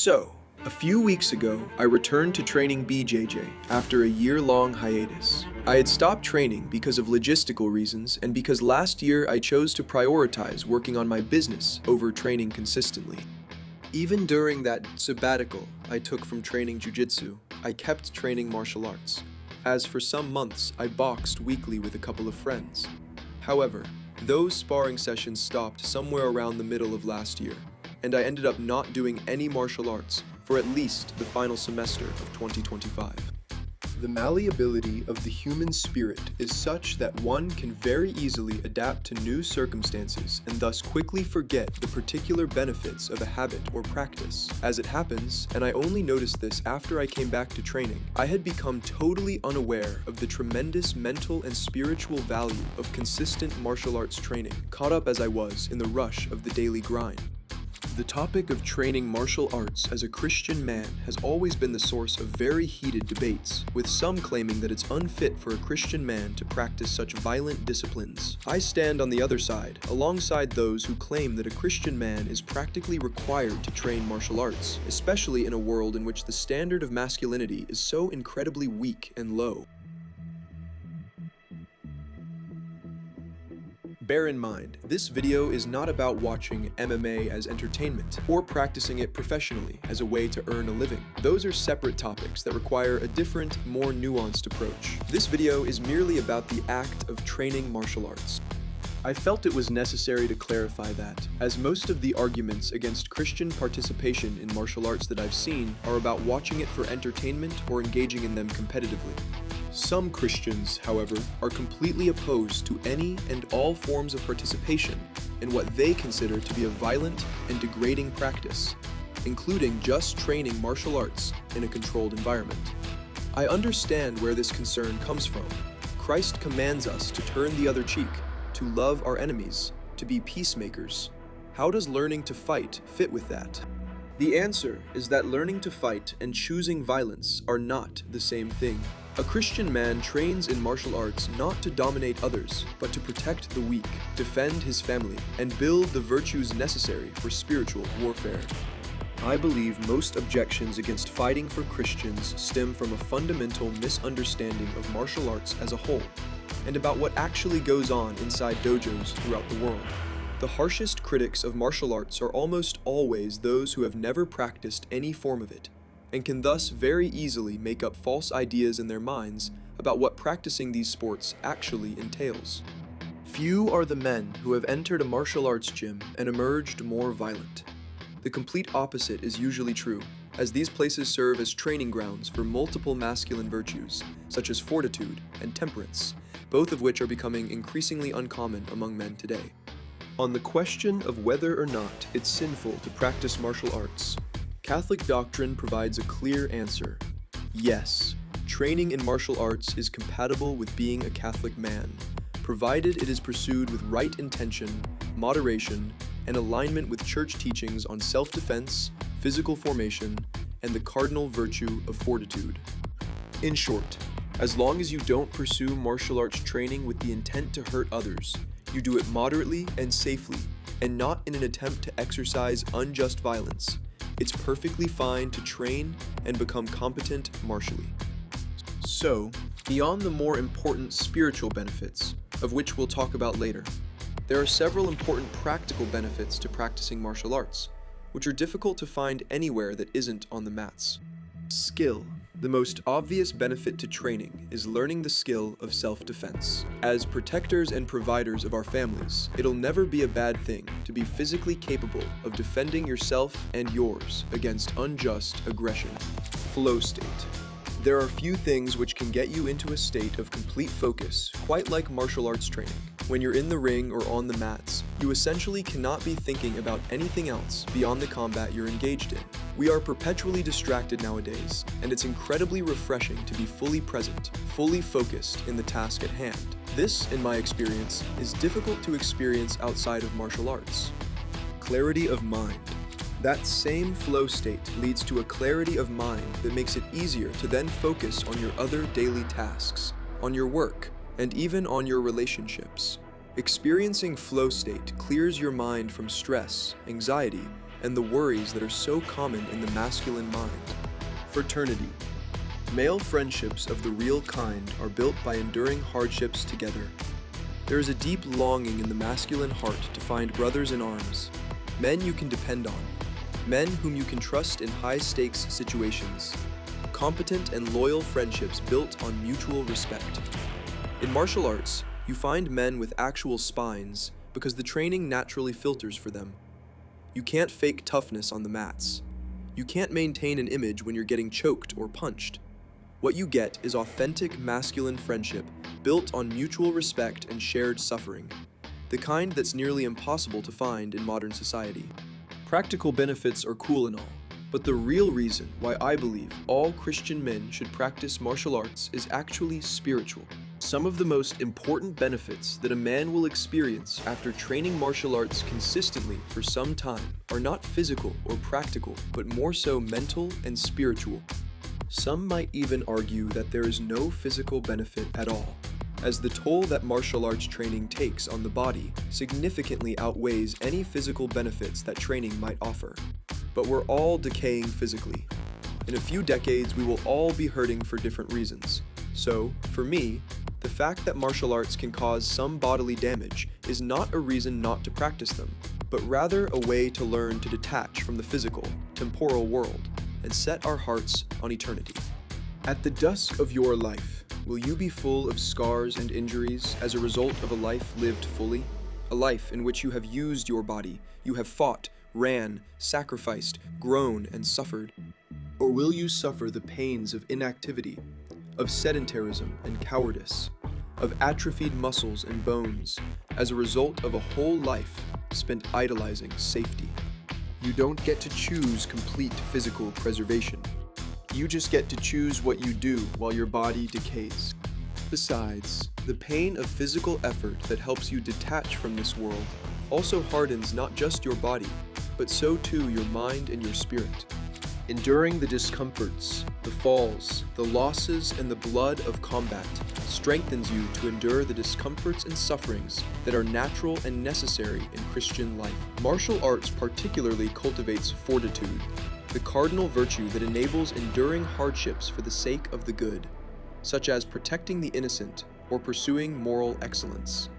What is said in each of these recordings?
So, a few weeks ago, I returned to training BJJ after a year-long hiatus. I had stopped training because of logistical reasons and because last year I chose to prioritize working on my business over training consistently. Even during that sabbatical I took from training jiu-jitsu, I kept training martial arts, as for some months I boxed weekly with a couple of friends. However, those sparring sessions stopped somewhere around the middle of last year, and I ended up not doing any martial arts for at least the final semester of 2025. The malleability of the human spirit is such that one can very easily adapt to new circumstances and thus quickly forget the particular benefits of a habit or practice. As it happens, and I only noticed this after I came back to training, I had become totally unaware of the tremendous mental and spiritual value of consistent martial arts training, caught up as I was in the rush of the daily grind. The topic of training martial arts as a Christian man has always been the source of very heated debates, with some claiming that it's unfit for a Christian man to practice such violent disciplines. I stand on the other side, alongside those who claim that a Christian man is practically required to train martial arts, especially in a world in which the standard of masculinity is so incredibly weak and low. Bear in mind, this video is not about watching MMA as entertainment or practicing it professionally as a way to earn a living. Those are separate topics that require a different, more nuanced approach. This video is merely about the act of training martial arts. I felt it was necessary to clarify that, as most of the arguments against Christian participation in martial arts that I've seen are about watching it for entertainment or engaging in them competitively. Some Christians, however, are completely opposed to any and all forms of participation in what they consider to be a violent and degrading practice, including just training martial arts in a controlled environment. I understand where this concern comes from. Christ commands us to turn the other cheek, to love our enemies, to be peacemakers. How does learning to fight fit with that? The answer is that learning to fight and choosing violence are not the same thing. A Christian man trains in martial arts not to dominate others, but to protect the weak, defend his family, and build the virtues necessary for spiritual warfare. I believe most objections against fighting for Christians stem from a fundamental misunderstanding of martial arts as a whole, and about what actually goes on inside dojos throughout the world. The harshest critics of martial arts are almost always those who have never practiced any form of it, and can thus very easily make up false ideas in their minds about what practicing these sports actually entails. Few are the men who have entered a martial arts gym and emerged more violent. The complete opposite is usually true, as these places serve as training grounds for multiple masculine virtues, such as fortitude and temperance, both of which are becoming increasingly uncommon among men today. On the question of whether or not it's sinful to practice martial arts, Catholic doctrine provides a clear answer. Yes, training in martial arts is compatible with being a Catholic man, provided it is pursued with right intention, moderation, and alignment with church teachings on self-defense, physical formation, and the cardinal virtue of fortitude. In short, as long as you don't pursue martial arts training with the intent to hurt others, you do it moderately and safely, and not in an attempt to exercise unjust violence, it's perfectly fine to train and become competent martially. So, beyond the more important spiritual benefits, of which we'll talk about later, there are several important practical benefits to practicing martial arts, which are difficult to find anywhere that isn't on the mats. Skill. The most obvious benefit to training is learning the skill of self-defense. As protectors and providers of our families, it'll never be a bad thing to be physically capable of defending yourself and yours against unjust aggression. Flow state. There are few things which can get you into a state of complete focus, quite like martial arts training. When you're in the ring or on the mats, you essentially cannot be thinking about anything else beyond the combat you're engaged in. We are perpetually distracted nowadays, and it's incredibly refreshing to be fully present, fully focused in the task at hand. This, in my experience, is difficult to experience outside of martial arts. Clarity of mind. That same flow state leads to a clarity of mind that makes it easier to then focus on your other daily tasks, on your work, and even on your relationships. Experiencing flow state clears your mind from stress, anxiety, and the worries that are so common in the masculine mind. Fraternity. Male friendships of the real kind are built by enduring hardships together. There is a deep longing in the masculine heart to find brothers in arms, men you can depend on, men whom you can trust in high-stakes situations, competent and loyal friendships built on mutual respect. In martial arts, you find men with actual spines because the training naturally filters for them. You can't fake toughness on the mats. You can't maintain an image when you're getting choked or punched. What you get is authentic masculine friendship built on mutual respect and shared suffering, the kind that's nearly impossible to find in modern society. Practical benefits are cool and all, but the real reason why I believe all Christian men should practice martial arts is actually spiritual. Some of the most important benefits that a man will experience after training martial arts consistently for some time are not physical or practical, but more so mental and spiritual. Some might even argue that there is no physical benefit at all, as the toll that martial arts training takes on the body significantly outweighs any physical benefits that training might offer. But we're all decaying physically. In a few decades, we will all be hurting for different reasons. So, for me, the fact that martial arts can cause some bodily damage is not a reason not to practice them, but rather a way to learn to detach from the physical, temporal world and set our hearts on eternity. At the dusk of your life, will you be full of scars and injuries as a result of a life lived fully? A life in which you have used your body, you have fought, ran, sacrificed, grown, and suffered? Or will you suffer the pains of inactivity, of sedentarism and cowardice, of atrophied muscles and bones, as a result of a whole life spent idolizing safety? You don't get to choose complete physical preservation. You just get to choose what you do while your body decays. Besides, the pain of physical effort that helps you detach from this world also hardens not just your body, but so too your mind and your spirit. Enduring the discomforts, the falls, the losses, and the blood of combat strengthens you to endure the discomforts and sufferings that are natural and necessary in Christian life. Martial arts particularly cultivates fortitude, the cardinal virtue that enables enduring hardships for the sake of the good, such as protecting the innocent or pursuing moral excellence.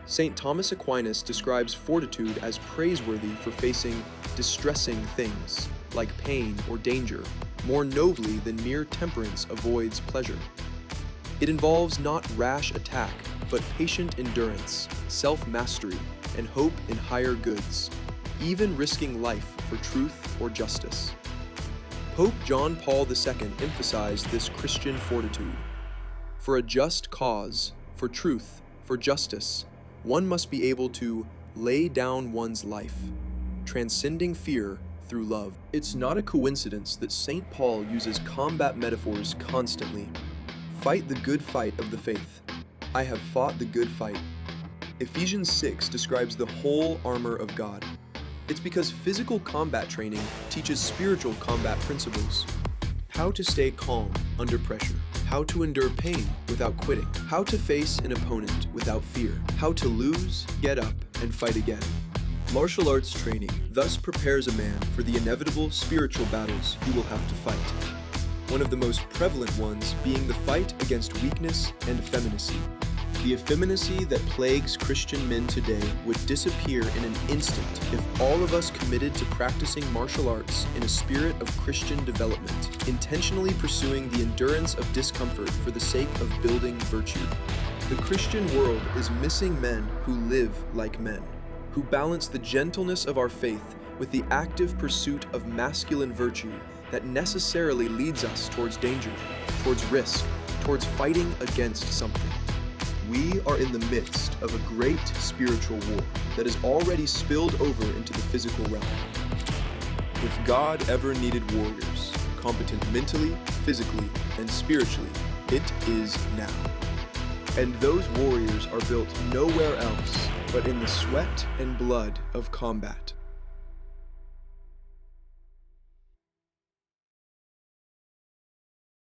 St. Thomas Aquinas describes fortitude as praiseworthy for facing distressing things, like pain or danger, more nobly than mere temperance avoids pleasure. It involves not rash attack, but patient endurance, self-mastery, and hope in higher goods, even risking life for truth or justice. Pope John Paul II emphasized this Christian fortitude. For a just cause, for truth, for justice, one must be able to lay down one's life, transcending fear through love. It's not a coincidence that St. Paul uses combat metaphors constantly. Fight the good fight of the faith. I have fought the good fight. Ephesians 6 describes the whole armor of God. It's because physical combat training teaches spiritual combat principles. How to stay calm under pressure. How to endure pain without quitting. How to face an opponent without fear. How to lose, get up, and fight again. Martial arts training thus prepares a man for the inevitable spiritual battles he will have to fight. One of the most prevalent ones being the fight against weakness and effeminacy. The effeminacy that plagues Christian men today would disappear in an instant if all of us committed to practicing martial arts in a spirit of Christian development, intentionally pursuing the endurance of discomfort for the sake of building virtue. The Christian world is missing men who live like men, who balance the gentleness of our faith with the active pursuit of masculine virtue that necessarily leads us towards danger, towards risk, towards fighting against something. We are in the midst of a great spiritual war that has already spilled over into the physical realm. If God ever needed warriors, competent mentally, physically, and spiritually, it is now. And those warriors are built nowhere else but in the sweat and blood of combat.